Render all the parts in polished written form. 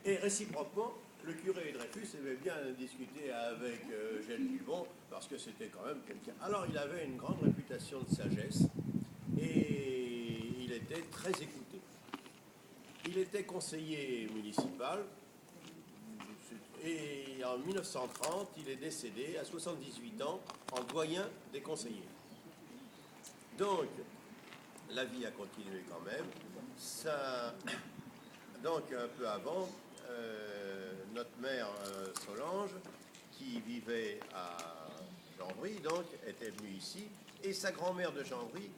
Et réciproquement, le curé Dreyfus aimait bien discuter avec Eugène Gilbon, parce que c'était quand même quelqu'un. Alors il avait une grande réputation de sagesse, et il était très écouté. Il était conseiller municipal, et en 1930, il est décédé à 78 ans, en doyen des conseillers. Donc, la vie a continué quand même. Ça... Donc, un peu avant, notre mère Solange, qui vivait à Jeanbry, donc, était venue ici, et sa grand-mère de Jeanbry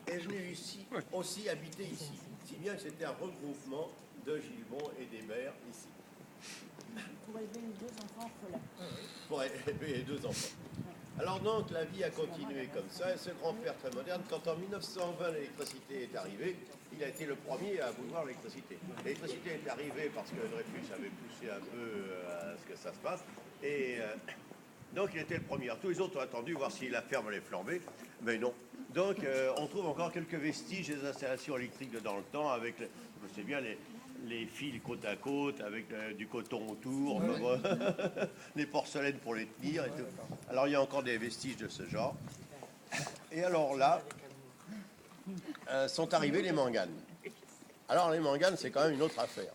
est venue ici, aussi habiter ici. Si bien que c'était un regroupement de Gilbon et d'Hébert ici. Pour élever deux enfants orphelins. Pour élever les deux enfants. Alors donc, la vie a continué comme ça, et ce grand-père très moderne, quand en 1920 l'électricité est arrivée, il a été le premier à vouloir l'électricité. L'électricité est arrivée parce que Dreyfus avait poussé un peu à ce que ça se passe, et donc il était le premier. Tous les autres ont attendu voir si la ferme allait flamber, mais non. Donc on trouve encore quelques vestiges des installations électriques dans le temps, avec, je sais bien, les fils côte à côte, avec du coton autour, les porcelaines pour les tenir et tout. Alors il y a encore des vestiges de ce genre. Et alors là, sont arrivés les manganes. Alors les manganes, c'est quand même une autre affaire.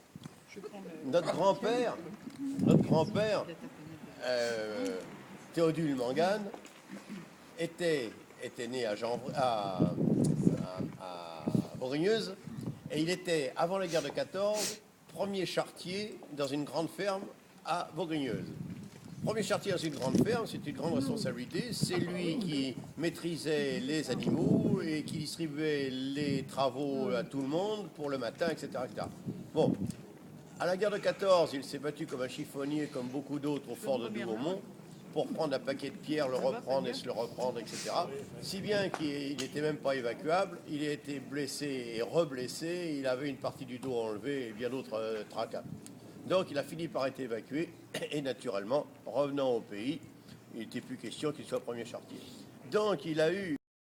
Notre grand-père, Théodule Mangane, était né à Bourgneuse, et il était, avant la guerre de 14, premier charretier dans une grande ferme à Bourgneuse. Premier charretier dans une grande ferme, c'est une grande responsabilité. C'est lui qui maîtrisait les animaux et qui distribuait les travaux à tout le monde pour le matin, etc. etc. Bon, à la guerre de 14, il s'est battu comme un chiffonnier, comme beaucoup d'autres, au fort de Douaumont, pour prendre un paquet de pierres, le reprendre et se le reprendre, etc. Si bien qu'il n'était même pas évacuable, il a été blessé et reblessé, il avait une partie du dos enlevée et bien d'autres tracas. Donc il a fini par être évacué, et naturellement, revenant au pays, il n'était plus question qu'il soit premier charretier. Donc il a eu